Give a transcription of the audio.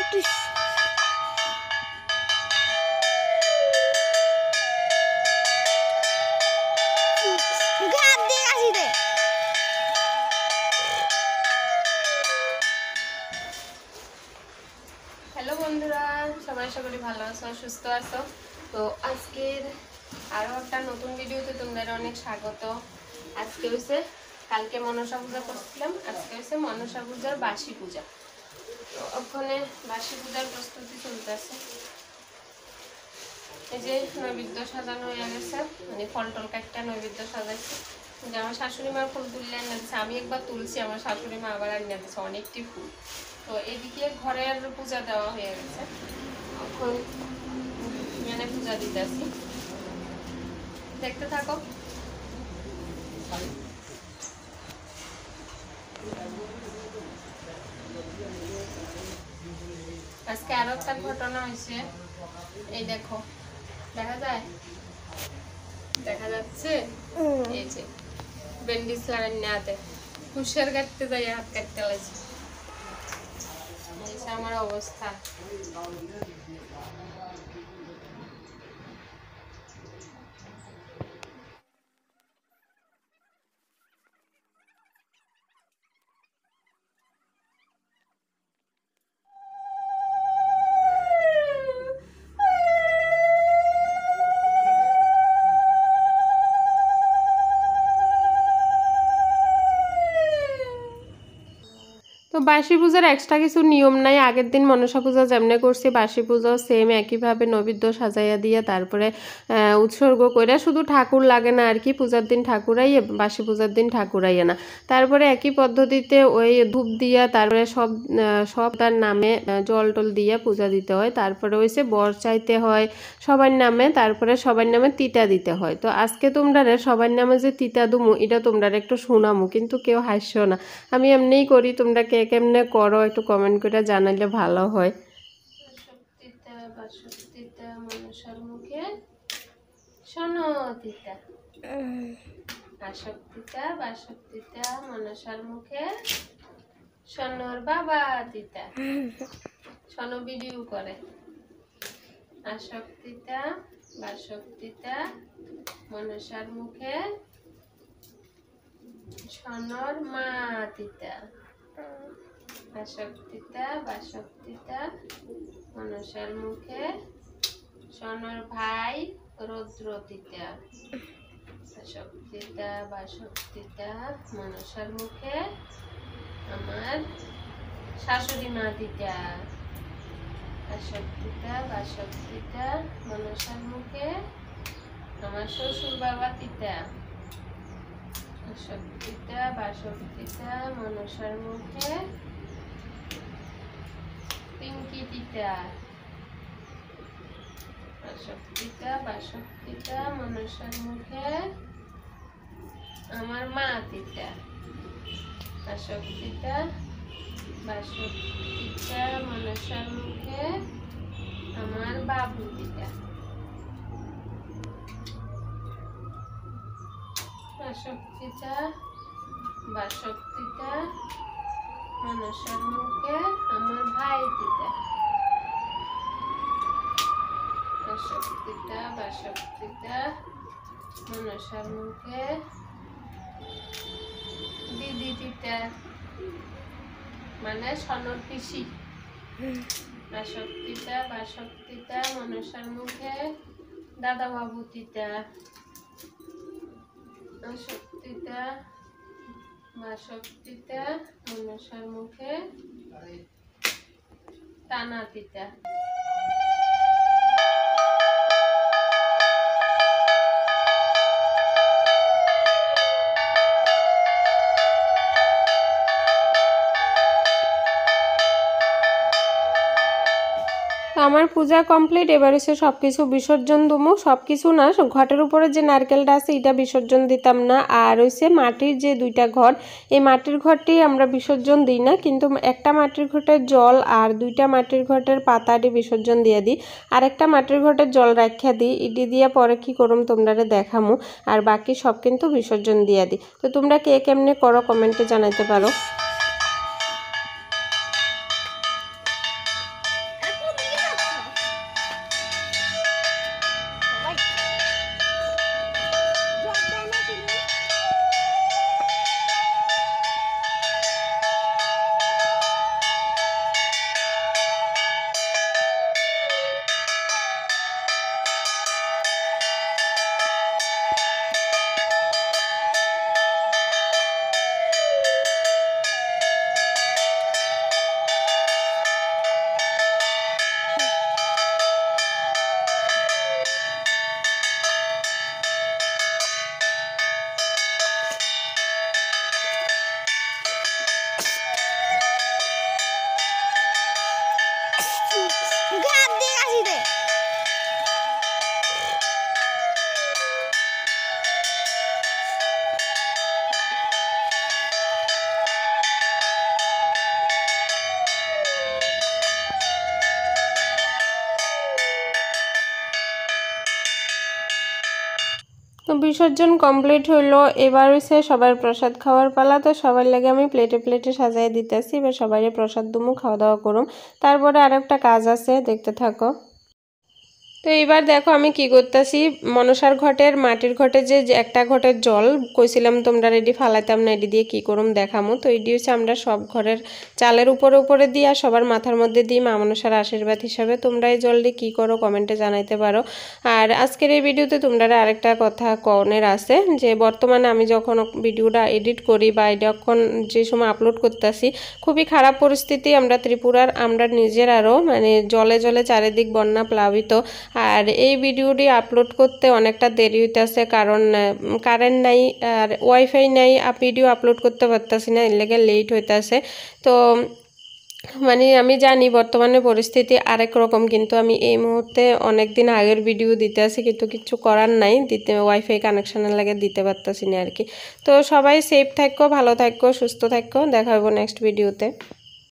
Hello বন্ধুরা, সবাই আশা করি ভালো আছো, সুস্থ আছো। তো আজকের আরও একটা নতুন ভিডিওতে তোমাদের অনেক স্বাগত। আজকে হচ্ছে কালকে মনসা পূজা করছিলাম, আজকে হচ্ছে মনসা পূজার বাসি পূজা। তো ওখানে বাসি পূজার প্রস্তুতি চলতেছে। এই যে নৈবেদ্য সাজানো হয়ে গেছে, মানে ফল টল একটা নৈবেদ্য সাজাইছে। যে আমার শাশুড়ি মা ফুল তুললে আনিয়ে দিচ্ছে, আমি একবার তুলছি, আমার শাশুড়ি মা আবার আনিয়ে দিচ্ছে অনেকটি ফুল। তো এদিকে ঘরের পূজা দেওয়া হয়ে গেছে, এখন এখানে পূজা দিতেছি, দেখতে থাকো। আজকে আরো একটা ঘটনা হয়েছে, এই দেখো, দেখা যায়, দেখা যাচ্ছে, এই যে ব্যান্ডেজ লাগান হাতে, হুঁশিয়ার কাটতে যাই হাত কাটতে লাগছে, আমার অবস্থা। তো বাসি পূজার এক্সট্রা কিছু নিয়ম নাই, আগের দিন মনসা পূজা যেমনে করছি বাসি পূজাও সেম একইভাবে নৈবেদ্য সাজাইয়া দিয়ে তারপরে উৎসর্গ করে, শুধু ঠাকুর লাগে না আর কি, পূজার দিন ঠাকুরাই, বাসি পূজার দিন ঠাকুরাইয়ে না। তারপরে একই পদ্ধতিতে ওই ধূপ দিয়া তারপরে সব তার নামে জল টল দিয়ে পূজা দিতে হয়, তারপরে হইছে বর চাইতে হয় সবার নামে, তারপরে সবার নামে তিতা দিতে হয়। তো আজকে তোমরা সবার নামে যে তিতা দুমু এটা তোমরা একটু শোনামু, কিন্তু কেউ হাসছো না, আমি এমনিই করি, তোমরা কে কেমনে করো একটু কমেন্ট করে জানাইলে ভালো হয়। তিতা বাসক্তিতা মনসার মুখে শোনো তিতা, আসক্তিতা বাসক্তিতা মনসার মুখে শোনোর বাবা তিতা, শোনো ভিডিও করে। আসক্তিতা বাসক্তিতা মনসার মুখে শোনোর মা তিতা, আসক্তিতা বাসক্তিতা মনসার মুখে শোনোর ভাই রৌদ্র তিতা, আসক্তিতা বাসক্তিতা মনসার মুখে আমার শাশুড়ি মা তিতা, আসক্তিতা বাসক্তিতা মনসার মুখে আমার শ্বশুর বাবা তিতা, আসক্তিতা বাসক্তিতা মনসার মুখে পিঙ্কি তিতা, আসক্তিতা বাসক্তিতা মনসার মুখে আমার মা তিতা, আসক্তিতা বাসক্তিতা মনসার মুখে আমার বাবু তিতা, আসক্তিতা বাসক্তিতা মনসার মুখে আমার ভাই তিতা, আসক্তিতা বাসক্তিতা মনসার মুখে দিদি তিতা, মানে সনর পিসি, আসক্তিতা বাসক্তিতা মনসার মুখে দাদা বাবু তিতা, আসক্তিতা বাসক্তিতা মনসার মুখে টানা তিতা। আমার পূজা কমপ্লিট, এবার এসে সব কিছু বিসর্জন দুমু, সব কিছু না, ঘটের উপরে যে নারকেলটা আছে এটা বিসর্জন দিতাম না, আর হইছে মাটির যে দুইটা ঘর, এই মাটির ঘরটি আমরা বিসর্জন দিই না, কিন্তু একটা মাটির ঘটের জল আর দুইটা মাটির ঘটের পাতাটি বিসর্জন দিয়ে দিই, আর একটা মাটির ঘটের জল রাখিয়া দিই, ইডি দিয়ে পরে কি করুম তোমরা দেখামু, আর বাকি সব কিন্তু বিসর্জন দিয়ে দিই। তো তোমরা কে কেমনে করো কমেন্টে জানাইতে পারো। তো বিসর্জন কমপ্লিট হইলো, এবার হইছে সবার প্রসাদ খাওয়ার পালা। তো সবার লাগে আমি প্লেটে প্লেটে সাজাই দিতেছি, এবার সবাই প্রসাদ দুমু, খাওয়া দাওয়া করুম। তারপরে আরেকটা কাজ আছে, দেখতে থাকো। তো এইবার দেখো আমি কি করতেছি, মনসার ঘটের মাটির ঘটে যে একটা ঘটের জল কইছিলাম তোমরা রেডি ফালাইতাম না, এডি দিয়ে কি করুম দেখামো। তো এডি হচ্ছে আমরা সব ঘরের চালের উপরে উপরে দিয়ে আর সবার মাথার মধ্যে দিই মা মনসার আশীর্বাদ হিসাবে। তোমরা এই জলটি কি করো কমেন্টে জানাইতে পারো। আর আজকের এই ভিডিওতে তোমরা আরেকটা কথা কনের আছে, যে বর্তমানে আমি যখন ভিডিওটা এডিট করি বা যখন যে সময় আপলোড করতেছি, খুবই খারাপ পরিস্থিতি আমরা ত্রিপুরার, আমরা নিজেরাও মানে জলে জলে চারিদিক বন্যা প্লাবিত। আর এই ভিডিওটি আপলোড করতে অনেকটা দেরি হইতেছে, কারণ কারেন্ট নাই আর ওয়াইফাই নাই, ভিডিও আপলোড করতে পারতেছি না, এর লেগে লেট হইতেছে। তো মানে আমি জানি বর্তমানে পরিস্থিতি আরেক রকম, কিন্তু আমি এই মুহূর্তে অনেক দিন আগের ভিডিও দিতে আসি, কিন্তু কিছু করার নাই, দিতে ওয়াইফাই কানেকশনের লাগে দিতে পারতেছি না আর কি। তো সবাই সেফ থাকো, ভালো থাকো, সুস্থ থাকো, দেখা হবে নেক্সট ভিডিওতে।